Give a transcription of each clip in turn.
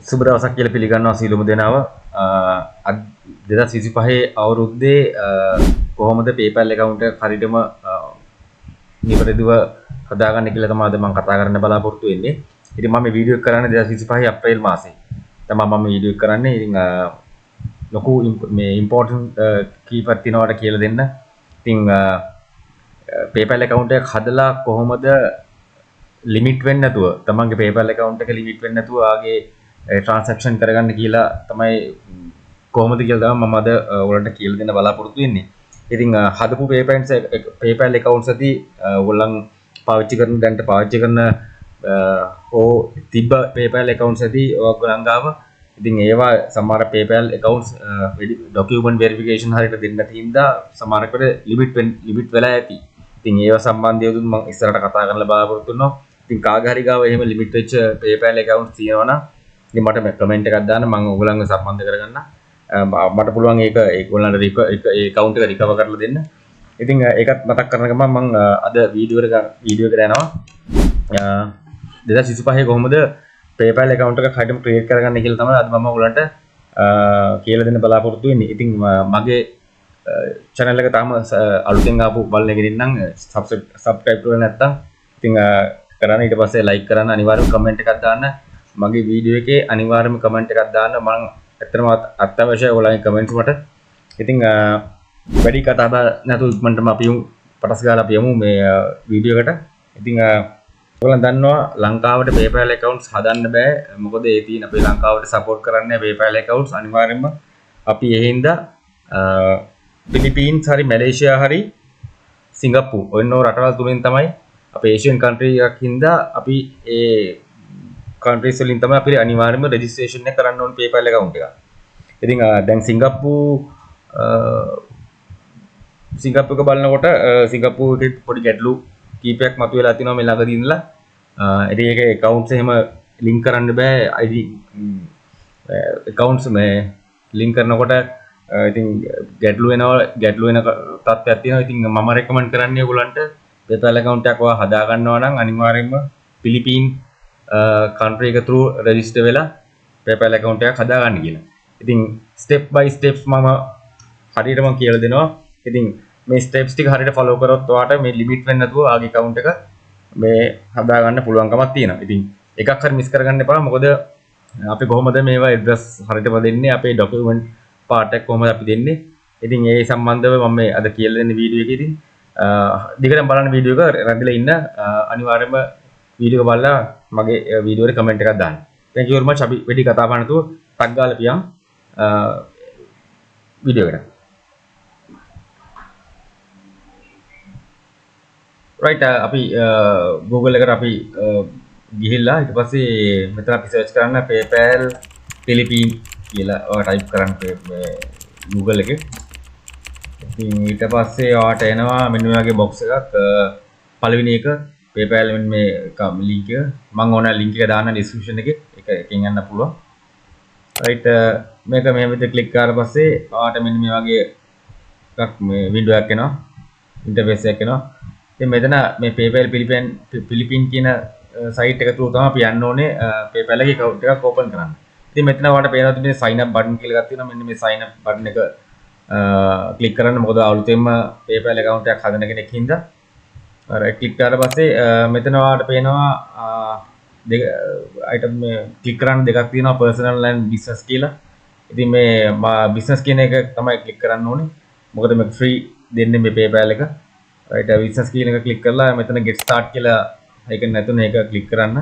සුබ දවසක් කියලා පිළිගන්නවා සීලුම දෙනාව. 2025 අවුරුද්දේ කොහොමද PayPal account එක හරියටම නිවැරදිව හදාගන්න කියලා තමයි අද මම කතා කරන්න බලාපොරොත්තු වෙන්නේ. ඉතින් මම මේ වීඩියෝ එක කරන්නේ 2025 අප්‍රේල් මාසේ. තමයි මම වීඩියෝ එක කරන්නේ. ඉතින් ලොකු මේ ඉම්පෝටන්ට් කීපක් තියෙනවාට කියලා දෙන්න. ඉතින් PayPal account එකක් හදලා කොහොමද ලිමිට් වෙන්නේ නැතුව තමන්ගේ PayPal account එක ලිමිට් වෙන්නේ නැතුව ආගේ transaction කරගන්න කියලා තමයි කොහොමද කියලා තමයි මම අද ඔයගලන්ට කියලා දෙන්න බලාපොරොත්තු වෙන්නේ. ඉතින් හදපු PayPal accounts ඇති ඔයගොල්ලන් පාවිච්චි කරන දැන්ට පාවිච්චි කරන ඕ තිබ්බ PayPal accounts ඇති ඔයගොල්ලන් ගාව. ඉතින් ඒවා සමහර PayPal accounts document verification හරියට දෙන්න තින්දා සමහරකට ලිමිට් වෙලා ඇති. ඉතින් ඒව සම්බන්ධව මම ඉස්සරහට කතා කරන්න බලාපොරොත්තු වෙනවා. ඉතින් කාගේ හරි ගාව එහෙම ලිමිට් වෙච්ච PayPal accounts තියෙනවා නම් ඉතින් මට කමෙන්ට් එකක් දාන්න මම ඔයගොල්ලන්ව සම්බන්ධ කරගන්න. මට පුළුවන් ඒක ඒගොල්ලන්ට ඒ account එක රිකවර් කරලා දෙන්න. ඉතින් ඒකත් මතක් කරන ගමන් මම අද වීඩියෝ එකට යනවා. 2025 කොහොමද PayPal account එක හරියටම ක්‍රියේට් කරගන්න කියලා තමයි අද මම ඔයගොල්ලන්ට කියලා දෙන්න බලාපොරොත්තු වෙන්නේ. ඉතින් මගේ channel එක තාම අලුතෙන් ආපු බලන කෙනෙක් නම් subscribe කරලා නැත්නම් ඉතින් කරන්න, ඊට පස්සේ like කරන්න, අනිවාර්යයෙන්ම comment එකක් දාන්න. මගේ වීඩියෝ එකේ අනිවාර්යයෙන්ම comment එකක් දාන්න. මම ඇත්තටම අත්‍යවශ්‍යයි ඔයාලගේ comments මට. ඉතින් වැඩි කතා බහ නැතුව ඉක්මනටම අපි පටස් ගාලා අපි යමු මේ වීඩියෝ එකට. ඉතින් ඔයාලන් දන්නවා ලංකාවට PayPal accounts හදන්න බෑ. මොකද ඒ තියෙන අපේ ලංකාවට support කරන්නේ PayPal accounts. අනිවාර්යයෙන්ම අපි ඒ හින්දා පිලිපීන්ස් හරි මැලේසියා හරි සිංගප්පූර් ඔය නෝ රටවල් තුනෙන් තමයි අපේ ඒෂියන් කන්ට්‍රි එකක් හින්දා අපි ඒ කන්ට්‍රීස් වලින් තමයි අපි අනිවාර්යයෙන්ම රෙජිස්ට්‍රේෂන් එක කරන්න ඕන PayPal account එක. ඉතින් දැන් සිංගප්පූර් එක බලනකොට සිංගප්පූර් එකේ පොඩි ගැටලු කීපයක් මතුවලා තිනවා මේ ළඟදී ඉඳලා. ඉතින් ඒක accounts එහෙම link කරන්න බෑ. ID accounts මේ link කරනකොට ඉතින් ගැටලු වෙන තත්ත්වයක් තියෙනවා. ඉතින් මම රෙකමන්ඩ් කරන්නේ ඔයගොල්ලන්ට PayPal account එකක් ඔයා හදා ගන්නවා නම් අනිවාර්යයෙන්ම පිලිපීන් country එක through register වෙලා PayPal account එකක් හදා ගන්න කියලා. ඉතින් step by steps මම හරියටම කියලා දෙනවා. ඉතින් මේ steps ටික හරියට follow කරොත් ඔයාට මේ limit වෙන්නේ නැතුව ආගේ account එක මේ හදා ගන්න පුළුවන්කමක් තියෙනවා. ඉතින් එකක් හරි මිස් කරගන්න එපා. මොකද අපි කොහොමද මේවා address හරියටම දෙන්නේ, අපේ document part එක කොහොමද අපි දෙන්නේ. ඉතින් ඒ සම්බන්ධව මම මේ අද කියලා දෙන්න වීඩියෝ එකේ ඉතින් දිගටම බලන්න වීඩියෝ එක රැඳිලා ඉන්න. අනිවාර්යයෙන්ම වීඩියෝ එක බලලා මගේ වීඩියෝ එකට කමෙන්ට් එකක් දාන්න. thank you very much. අපි වෙඩි කතා බහ නැතුව ටක් ගාලා පියන් වීඩියෝ එකට. right අපි Google එකට අපි ගිහිල්ලා ඊට පස්සේ මෙතන අපි සර්ච් කරන්න PayPal Philippines කියලා ඔයා ටයිප් කරන්න මේ Google එකේ. ඉතින් ඊට පස්සේ ඔයාට එනවා මෙන්න මේ වගේ box එකක්. පළවෙනි එක PayPal මේ link එක මම ඕන link එක දාන්න description එකේ. ඒක එකෙන් යන්න පුළුවන්. right මේක මෙහෙම විදිහට click කරලා පස්සේ ඔයාට මෙන්න මේ වගේ එකක් මේ window එකක් එනවා. interface එකක් එනවා. ඉතින් මෙතන මේ PayPal Philippines කියන site එක through තමයි අපි යන්න ඕනේ PayPal එකේ account එකක් open කරන්න. ඉතින් මෙතන ඔයාලට පේනවා මේ sign up button කියලා එකක් තියෙනවා. මෙන්න මේ sign up button එක click කරන්න. මොකද අලුතෙන්ම PayPal account එකක් හදන කෙනෙක් හින්දා. right click කරලා පස්සේ මෙතන ඔයාලට පේනවා දෙක item මේ click කරන්න දෙකක් තියෙනවා personal and business කියලා. ඉතින් මේ business කියන එක තමයි click කරන්න ඕනේ. මොකද මේක free දෙන්නේ මේ PayPal එක. right business කියන එක click කරලා මෙතන get start කියලා ඒක නැතුනේ ඒක click කරන්න.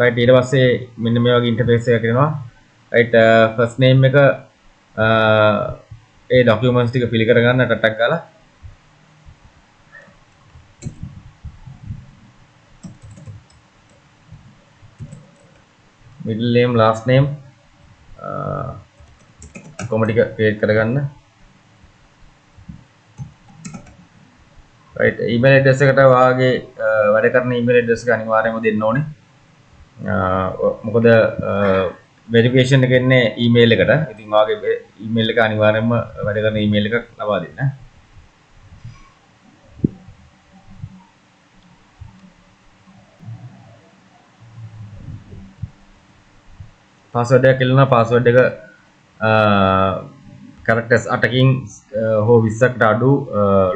right ඊට පස්සේ මෙන්න මේ වගේ interface එකක් එනවා. right first name එක ඒ documents ටික fill කරගන්න ටටක් ගාලා. middle name last name කොහොම ටික create කරගන්න. right email address එකට වාගේ වැඩ කරන email address එක අනිවාර්යයෙන්ම දෙන්න ඕනේ. මොකද verification එක එන්නේ email එකට. ඉතින් වාගේ email එක අනිවාර්යයෙන්ම වැඩ කරන email එකක් ලබා දෙන්න. පාස්වර්ඩ් එක කියලා පාස්වර්ඩ් එක characters 8කින් හෝ 20කට අඩු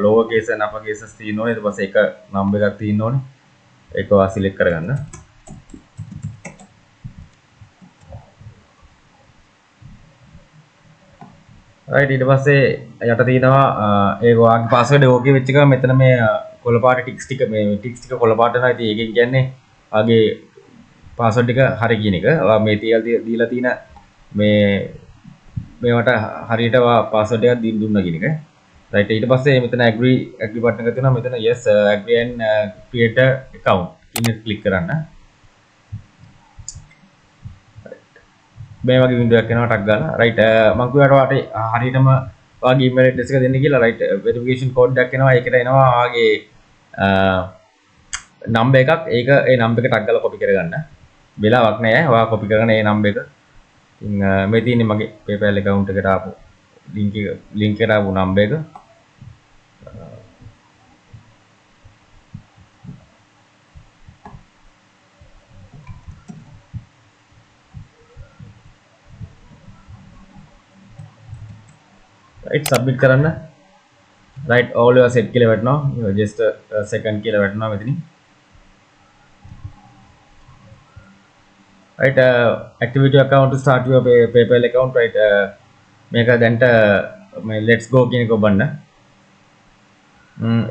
lower case and upper cases තියෙන්න ඕනේ. ඊට පස්සේ එක number එකක් තියෙන්න ඕනේ. ඒක ඔයා select කරගන්න. right ඊට පස්සේ යට තියෙනවා ඒක ඔයාගේ password එක ඕකේ වෙච්ච එක මෙතන මේ කොළ පාට ටික්ස් ටික මේ ටික්ස් ටික කොළ පාට වෙනවා. ඉතින් ඒකෙන් කියන්නේ ඔයාගේ password එක හරි කියන එක. ඔයා මේ දීලා තියෙන මේවට හරියට password එකක් දුන්නා කියන එක. right ඊට පස්සේ මෙතන agree button එක තියෙනවා. මෙතන yes agree and create a account ඉන්න click කරන්න. මේ වගේ window එකක් එනවා ටක් ගාලා. right මම කිව්වට හරියටම ඔයාගේ email address එක දෙන්න කියලා. right verification code එකක් එනවා. ඒකට එනවා ඔයාගේ number එකක්. ඒක ඒ number එක ටක් ගාලා copy කරගන්න. වෙලාවක් නැහැ. ඔයා copy කරගෙන ඒ number එක. ඉතින් මේ තියෙන්නේ මගේ PayPal account එකට ආපු link එකට ආපු number එක. right submit කරන්න. right all your set කියලා වැටෙනවා. just a second කියලා වැටෙනවා මෙතනින්. right activate your account to start your PayPal account. right මේක දැන්ට let's go කියන එක ඔබන්න.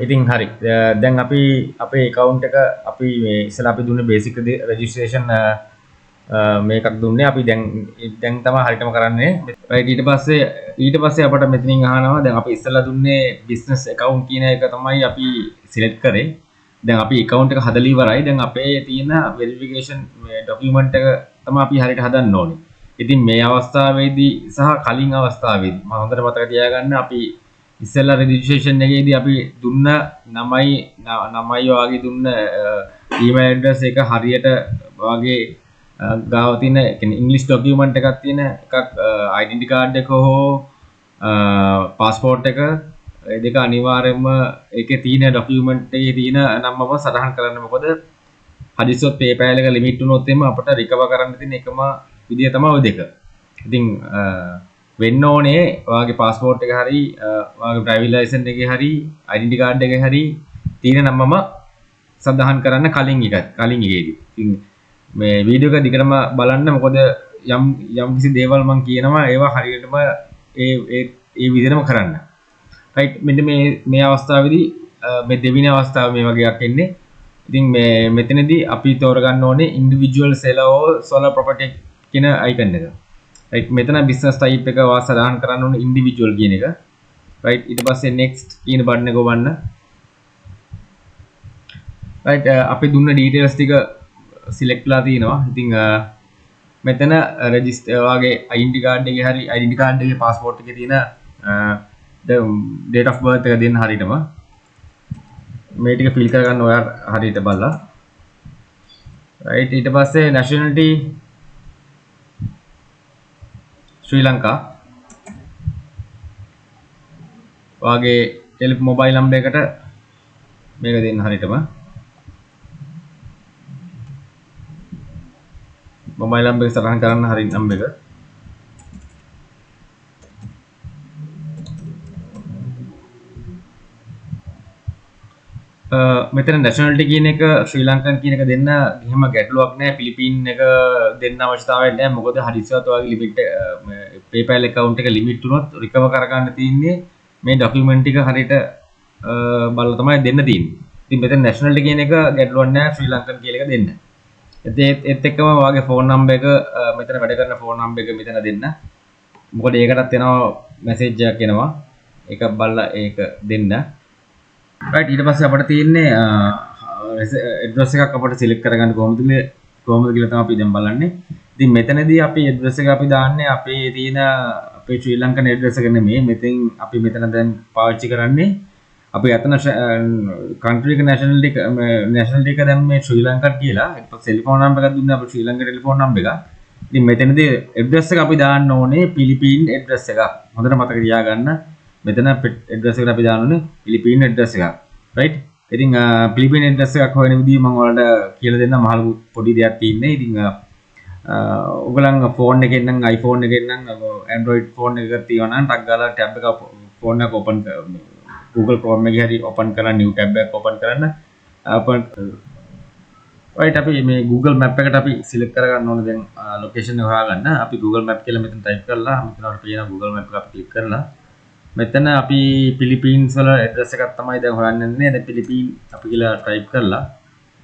ඉතින් හරි. දැන් අපි අපේ account එක අපි මේ ඉස්සලා අපි දුන්නේ basic registration මේකක් දුන්නේ. අපි දැන් තමයි හරියටම කරන්නේ. right ඊට පස්සේ අපට මෙතනින් අහනවා දැන් අපි ඉස්සලා දුන්නේ business account කියන එක තමයි අපි select කරේ. දැන් අපි account එක හදලා ඉවරයි. දැන් අපේ තියෙන verification document එක තමයි අපි හරියට හදන්න ඕනේ. ඉතින් මේ අවස්ථාවේදී සහ කලින් අවස්ථාවේදී මම හොඳට මතක තියාගන්න අපි ඉස්සෙල්ලා registration එකේදී අපි දුන්න නමයි වාගේ දුන්න email address එක හරියට වාගේ ගාව තියෙන කියන්නේ English document එකක් තියෙන එකක් identity card එක හෝ passport එක ඒ දෙක අනිවාර්යයෙන්ම ඒකේ තියෙන document එකේ තියෙන නම්මම සටහන් කරන්න. මොකද හදිස්සියොත් PayPal එක limit වුණොත් එimhe අපිට recover කරන්න තියෙන එකම විදිය තමයි ওই දෙක. ඉතින් වෙන්න ඕනේ ඔයාගේ passport එක හරි ඔයාගේ driving license එකේ හරි identity card එකේ හරි තියෙන නම්මම සඳහන් කරන්න කලින් එකේදී. ඉතින් මේ වීඩියෝ එක දිගටම බලන්න. මොකද යම් කිසි දේවල් මම කියනවා ඒවා හරියටම ඒ විදිහටම කරන්න. right මෙන්න මේ අවස්ථාවේදී මේ දෙවෙනි අවස්ථාව මේ වගේ එකක් එන්නේ. ඉතින් මේ මෙතනදී අපි තෝරගන්න ඕනේ individual seller or sole property කියන icon එක. right මෙතන business type එක වා සදාහන් කරන්න ඕනේ individual කියන එක. right ඊට පස්සේ next කියන button එක ඔබන්න. right අපි දුන්න details ටික select ලා තිනවා. ඉතින් මෙතන register වාගේ identity card එකේ හරි identity card එකේ passport එකේ තියෙන date of birth එක දෙන්න හරියටම මේ ටික fill කරගන්න ඔයා හරියට බලලා. right ඊට පස්සේ nationality ශ්‍රී ලංකා වාගේ mobile number එකට මේක දෙන්න හරියටම mobile number එක සටහන් කරන්න හරිය number එක. මෙතන nationality කියන එක ශ්‍රී ලංකන් කියන එක දෙන්න එහෙම ගැටලුවක් නැහැ. පිලිපීන් එක දෙන්න අවශ්‍යතාවයක් නැහැ. මොකද හදිස්සියවත් ඔයාගේ limit PayPal account එක limit වුණොත් recover කරගන්න තියෙන්නේ මේ document ටික හරියට බලලා තමයි දෙන්න තියෙන්නේ. ඉතින් මෙතන nationality කියන එක ගැටලුවක් නැහැ. ශ්‍රී ලංකන් කියන එක දෙන්න. ඒත් එක්කම ඔයාගේ phone number එක මෙතන වැඩ කරන phone number එක මෙතන දෙන්න. මොකද ඒකටත් එනවා message එකක් එනවා. ඒක බලලා ඒක දෙන්න. right ඊට පස්සේ අපිට තියෙන්නේ address එකක් අපිට select කරගන්න කොහොමද කියලා තමයි අපි දැන් බලන්නේ. ඉතින් මෙතනදී අපි address එක අපි දාන්නේ අපේ තියෙන අපේ ශ්‍රී ලංකන් address එක නෙමෙයි. අපි මෙතන දැන් පාවිච්චි කරන්නේ අපි අතන country එක nationality එක දැන් මේ ශ්‍රී ලංකන් කියලා. ඊට පස්සේ telephone number එකක් දුන්නා අපි ශ්‍රී ලංකන් telephone number එක. ඉතින් මෙතනදී address එක අපි දාන්න ඕනේ Philippine address එක. හොඳට මතක තියාගන්න. මෙතන address එකට අපි දාන්න ඕනේ Philippine address එකක්. right ඉතින් Philippine address එකක් හොයන විදිහ මම ඔයාලට කියලා දෙන්න මහලු පොඩි දෙයක් තියෙන්නේ. ඉතින් ඔයගලන් ෆෝන් එකෙන් නම් iPhone එකෙන් නම් Android ෆෝන් එකක තියෙනවා නම් ටක් ගාලා ටැබ් එක ෆෝන් එක ඕපන් Google Chrome එකේ හරි ඕපන් කරලා new tab එකක් ඕපන් කරන්න ඕපන් right අපි මේ Google Map එකට අපි select කරගන්න ඕනේ දැන් location එක හොයාගන්න අපි Google Map කියලා මෙතන type කරලා මෙතන අපිට පේන Google Map එක අපි click කරලා මෙතන අපි Philippines වල address එකක් තමයි දැන් හොයන්නේ දැන් Philippines අපි කියලා type කරලා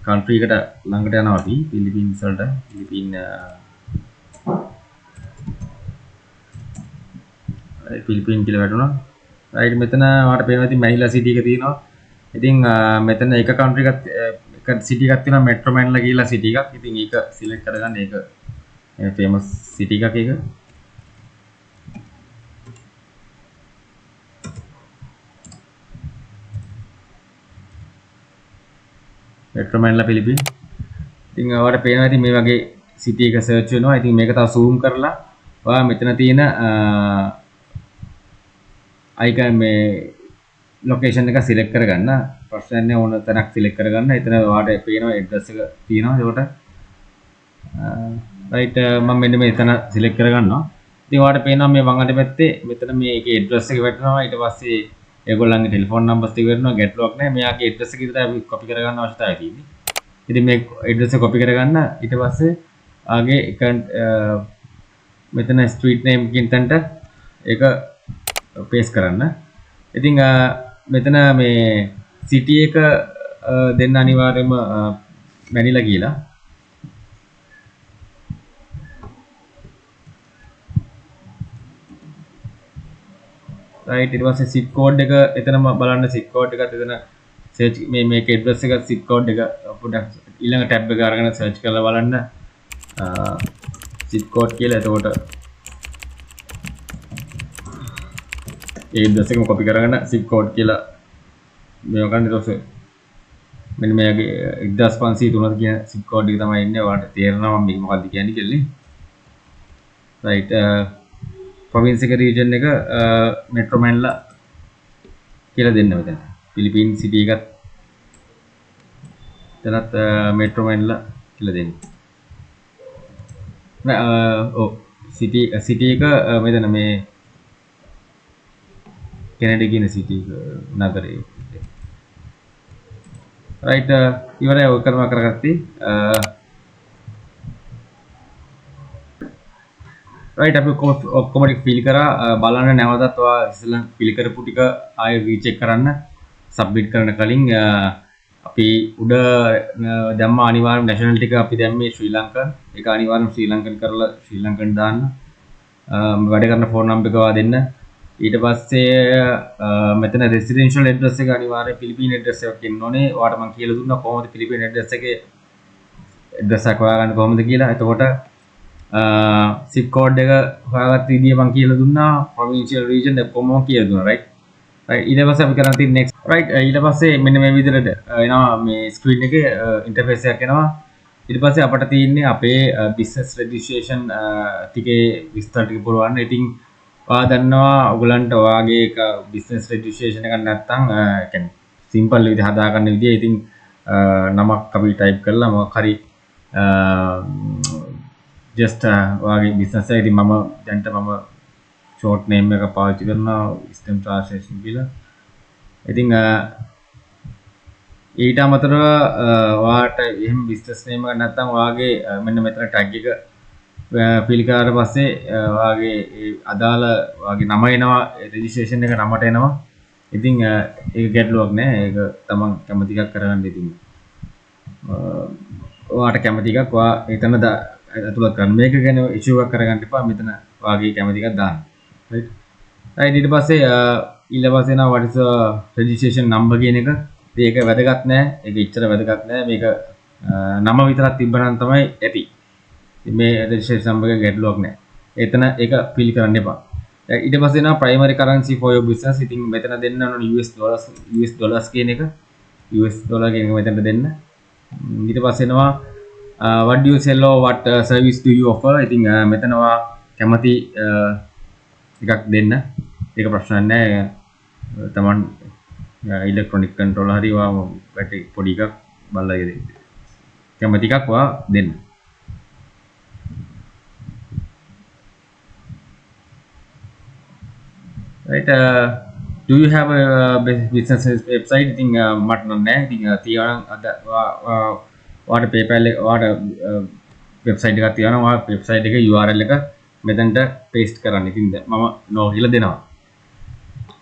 country එකට ළඟට යනවා අපි Philippines වලට Philippines කියලා වැටුණා right මෙතන ඔයාලට පේනවා ඉතින් Manila city එක තියෙනවා ඉතින් මෙතන එක country එකක් එක city එකක් තියෙනවා Metro Manila කියලා city එකක් ඉතින් ඒක select කරගන්න ඒක famous city එකක් ඒක Metro Manila Philippines ඉතින් ඔයාලට පේනවා ඉතින් මේ වගේ city එක search වෙනවා ඉතින් මේක තව zoom කරලා ඔයා මෙතන තියෙන icon මේ location එක select කරගන්න ප්‍රශ්නයක් නෑ ඕන තැනක් select කරගන්න එතන ඔයාලට පේනවා address එක තියෙනවා ඒකට right මම මෙන්න මෙතන select කරගන්නවා ඉතින් ඔයාලට පේනවා මේ වම් අත පැත්තේ මෙතන මේකේ address එක වැටෙනවා ඊට පස්සේ ඒගොල්ලන්ගේ ටෙලිෆෝන් නම්බර්ස් ටික වෙනවා ගැටලුවක් නැහැ මෙයාගේ ඇඩ්‍රස් එක විතරයි අපි කොපි කරගන්න අවශ්‍යතාවය තියෙන්නේ ඉතින් මේ ඇඩ්‍රස් එක කොපි කරගන්න ඊට පස්සේ ආගේ එක මෙතන ස්ට්‍රීට් නේම් කින් තැනට ඒක පේස්ට් කරන්න ඉතින් මෙතන මේ සිටි එක දෙන්න අනිවාර්යයෙන්ම මැනිලා කියලා right ඊට පස්සේ zip code එක එතනම බලන්න zip code එකත් එතන search මේක address එක zip code එක පොඩ්ඩක් ඊළඟ tab එක අරගෙන search කරලා බලන්න zip code කියලා එතකොට ඒ address එකම copy කරගෙන zip code කියලා මේව ගන්න ඊට පස්සේ මෙන්න මේගේ 1503 කියන zip code එක තමයි ඉන්නේ ඔයාලට තේරෙනවා මම මේක මොකක්ද කියන්නේ කියලා right province එක region එක Metro Manila කියලා දෙන්න මෙතන Philippines city එකත් එතනත් Metro Manila කියලා දෙන්න city එක මෙතන මේ Kennedy කියන city එක නගරේ right ඉවරයි ඔය කරම කරගත්තී right අපි ඔක්කොම ටික ෆිල් කරා බලන්න නැවතත් ඔයා ඉස්සෙල්ලා ෆිල් කරපු ටික ආයෙ රීචෙක් කරන්න සබ්මිට් කරන කලින් අපි උඩ දැම්ම අනිවාර්යයෙන්ම නැෂනල් ටික අපි දැම්මේ ශ්‍රී ලංකන් ඒක අනිවාර්යයෙන්ම ශ්‍රී ලංකන් කරලා ශ්‍රී ලංකන් දාන්න වැඩ කරන ෆෝන් නම්බර් එක ඔයා දෙන්න ඊට පස්සේ මෙතන රෙසිඩෙන්ෂල් ඇඩ්‍රස් එක අනිවාර්යයෙන් පිලිපීන ඇඩ්‍රස් එකක් ඉන්න ඕනේ ඔයාලට මම කියලා දුන්නා කොහොමද පිලිපීන ඇඩ්‍රස් එකේ ඇඩ්‍රස් එක හොයාගන්න කොහොමද කියලා එතකොට zip code එක හොයාගත්ත විදිය මම කියලා දුන්නා provincial region ඔක්කොම කියලා දුන්නා right ඊට පස්සේ අපි කරන්න තියෙන්නේ next right ඊට පස්සේ මෙන්න මේ විදිහට එනවා මේ screen එකේ interface එකක් එනවා ඊට පස්සේ අපිට තියෙන්නේ අපේ business registration ටිකේ විස්තර ටික පුරවන්න ඉතින් ඔයා දන්නවා ඔයගලන්ට ඔයාගේ එක business registration එකක් නැත්නම් කියන්නේ simple විදිහ හදාගන්න විදිය ඉතින් නමක් අපි type කරලා මොකක් හරි just ඔයාගේ business එක ඉතින් මම දැන්ට මම short name එක පාවිච්චි කරනවා system translation කියලා. ඉතින් ඊට අමතරව ඔයාට එහෙම business name එකක් නැත්නම් ඔයාගේ මෙන්න මෙතන tag එක fill කරාට පස්සේ ඔයාගේ ඒ අදාළ ඔයාගේ නම එනවා registration එක නමට එනවා. ඉතින් ඒක ගැටලුවක් නෑ. ඒක තමන් කැමති එකක් කරගන්න ඉතින්. ඔයාට කැමති එකක් ඔයා එතන ඇතුළත් කරන්න. මේක ගැන issue එකක් කරගන්න එපා. මෙතන ඔයාගේ කැමති එකක් දාන්න. right ඊට පස්සේ ඊළඟ පස්සේ එනවා what is the registration number කියන එක. ඒක වැදගත් නෑ. ඒක ඉච්චර වැදගත් නෑ. මේක නම විතරක් තිබ්බනම් තමයි ඇති. මේ registration number එක ගැටලුවක් නෑ. එතන ඒක fill කරන්න එපා. ඊට පස්සේ එනවා primary currency for your business. ඉතින් මෙතන දෙන්න ඕන US dollars කියන එක. US dollar කියන එක මෙතන දෙන්න. ඊට පස්සේ එනවා what do you sell or what service do you offer. ඉතින් මෙතනවා කැමති එකක් දෙන්න. ඒක ප්‍රශ්නයක් නෑ. තමන් ඉලෙක්ට්‍රොනික කන්ට්‍රෝලර් හරි වා පැටි පොඩි එකක් බලලා කැමති එකක් වා දෙන්න. right. Do you have a business website? ඉතින් මට නම් නැහැ. ඉතින් තියනවා අද ඔයාට PayPal එක ඔයාට වෙබ්සයිට් එකක් තියනවා. ඔයා වෙබ්සයිට් එකේ URL එක මෙතනට paste කරන්න. ඉතින් මම no කියලා දෙනවා.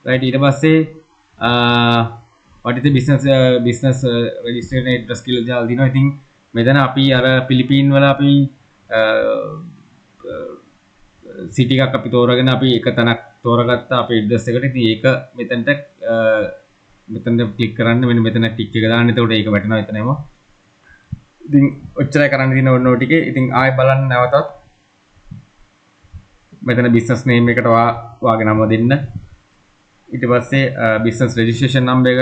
right. ඊට පස්සේ what is the business registration address කියලා දාලා දිනවා. ඉතින් මෙතන අපි අර පිලිපීන් වල අපි සිටි එකක් අපි තෝරාගෙන අපි එක තැනක් තෝරගත්තා අපේ ඇඩ්‍රස් එකට. ඉතින් ඒක මෙතනට ක්ලික් කරන්න මෙන්න මෙතන ටික් එක දාන්න. එතකොට ඒක වැටෙනවා එතනම. ඉතින් ඔච්චරයි කරන්න තියෙන ඕන ටිකේ. ඉතින් ආයෙ බලන්න නැවතත් මෙතන business name එකට ඔයාගේ නම දෙන්න. ඊට පස්සේ business registration number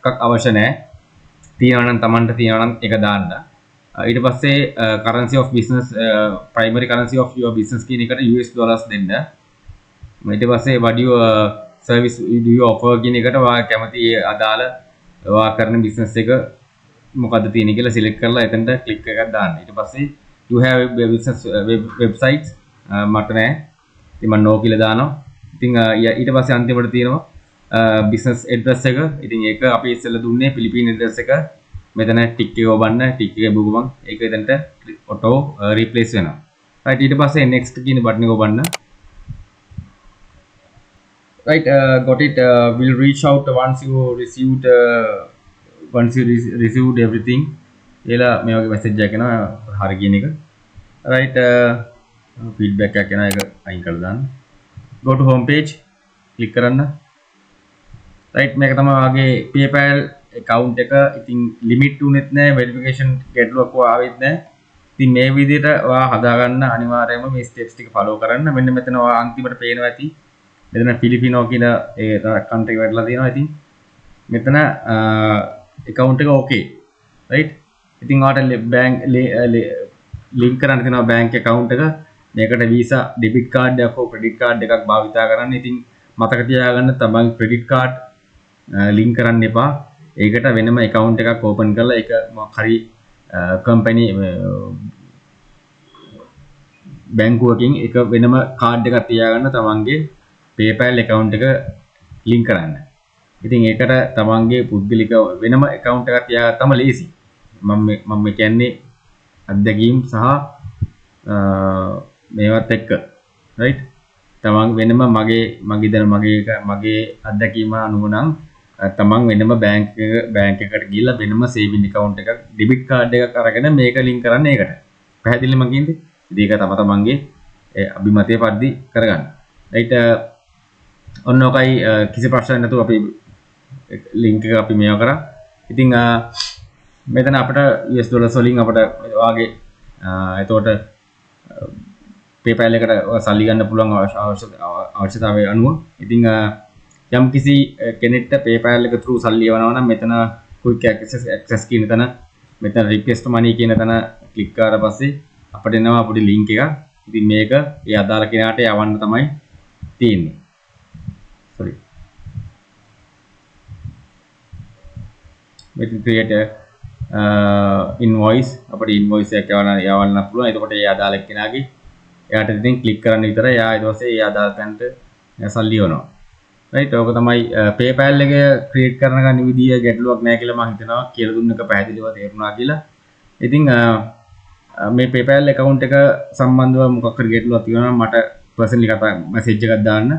එකක් අවශ්‍ය නැහැ. තියෙනවා නම් Tamanට තියෙනවා නම් ඒක දාන්න. ඊට පස්සේ currency of business primary currency of your business කියන එකට US dollars දෙන්න. ඊට පස්සේ what you service do you offer කියන එකට ඔයා කැමති අදාළ ඔයා කරන business එක මොකද්ද තියෙන්නේ කියලා select කරලා එතනට click එකක් දාන්න. ඊට පස්සේ you have a business websites මට නැහැ. ඉතින් මම no කියලා දානවා. ඉතින් ඊට පස්සේ අන්තිමට තියෙනවා business address එක. ඉතින් ඒක අපි ඉස්සෙල්ලා දුන්නේ පිලිපීන් address එක. මෙතන ටික් එක ඔබන්න ටික් එක බුගමන් ඒක එතනට auto replace වෙනවා. right. ඊට පස්සේ next කියන බටන් එක ඔබන්න. right. Got it. Will reach out once you received everything. එලා මේ වගේ message එකක් එනවා හරි කියන එක. right. feedback එකක් එනවා ඒක අයින් කරලා දාන්න. go to home page click කරන්න. right. මේක තමයි ඔයාගේ PayPal account එක. ඉතින් limit උනෙත් නැහැ, verification ගැටලුවක් ආවෙත් නැහැ. ඉතින් මේ විදිහට ඔයා හදාගන්න අනිවාර්යයෙන්ම මේ steps ටික follow කරන්න. මෙන්න මෙතන ඔයා අන්තිමට පේනවා ඇති. මෙතන ෆිලිපිනෝ කියන ඒ country වැටලා තියෙනවා. ඉතින් මෙතන account එක okay. right. ඉතින් ඔයාට bank link කරන්න තියෙනවා bank account එක. මේකට visa debit card එකක් හෝ credit card එකක් භාවිතා කරන්න. ඉතින් මතක තියාගන්න තමන් credit card link කරන්න එපා. ඒකට වෙනම account එකක් open කරලා ඒක මොකක් හරි company බැංකුවකින් එක වෙනම card එකක් තියාගන්න තමන්ගේ PayPal account එක link කරන්න. ඉතින් ඒකට තමන්ගේ පුද්ගලික වෙනම account එකක් තියාගත්තම ලේසි. මම කියන්නේ අත්දැකීම් සහ මේවත් එක්ක right. තමන් වෙනම මගේ අත්දැකීම අනුව නම් තමන් වෙනම බැංක් එකකට ගිහිල්ලා වෙනම saving account එකක් debit card එකක් අරගෙන මේක link කරන්න ඒකට. පැහැදිලිද මං කියන්නේ? ඉතින් ඒක තමන්ගේ අභිමතය පරිදි කරගන්න. right. ඔන්න ඔකයි කිසි ප්‍රශ්නයක් නැතුව අපි link එක අපි මේව කරා. ඉතින් මෙතන අපිට US dollars වලින් අපිට වාගේ එතකොට PayPal එකට සල්ලි ගන්න පුළුවන් අවශ්‍යතාවය අනුව. ඉතින් යම් කිසි කෙනෙක්ට PayPal එක through සල්ලි යවනවා නම් මෙතන quick access කියන තැන මෙතන request money කියන තැන click කරලා පස්සේ අපිට එනවා පොඩි link එකක්. ඉතින් මේක ඒ අදාළ කෙනාට යවන්න තමයි තියෙන්නේ. sorry. මෙතන create invoice අපිට invoice එකක් යවන්න පුළුවන්. එතකොට ඒ අදාළ කෙනාගේ එයාට ඉතින් click කරන්න විතරයි. එයා ඊට පස්සේ ඒ අදාළ තැනට සල්ලි යවනවා. right. ඕක තමයි PayPal එක create කරන ගන්න විදිය ගැටලුවක් නැහැ කියලා මම හිතනවා. කියලා දුන්න එක පැහැදිලිව තේරුණා කියලා. ඉතින් මේ PayPal account එක සම්බන්ධව මොකක් හරි ගැටලුවක් තියෙනවා නම් මට personally message එකක් දාන්න.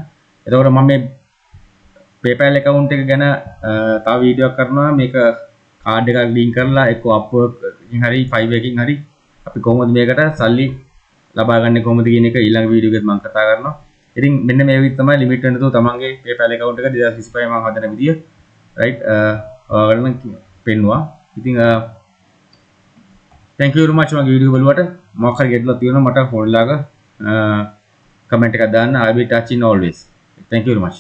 එතකොට මම මේ PayPal account එක ගැන තව වීඩියෝවක් කරනවා. මේක card එකක් link කරලා එක්ක Upwork එකකින් හරි Fiverr එකකින් හරි අපි කොහොමද මේකට සල්ලි ලබා ගන්න කොහොමද කියන එක ඊළඟ වීඩියෝ එකෙත් මම කතා කරනවා. ඉතින් මෙන්න මේ විදිහට තමයි limit වෙන්න තු තමන්ගේ PayPal account එක 2025 මම හදන විදිය. right. ඔයාලට පෙන්නවා. ඉතින් thank you very much මගේ වීඩියෝ බලුවට. මොකක් හරි ගැටලුවක් තියෙනවා මට ෆෝන් ලාග comment එකක් දාන්න. I will be touching always. Thank you very much.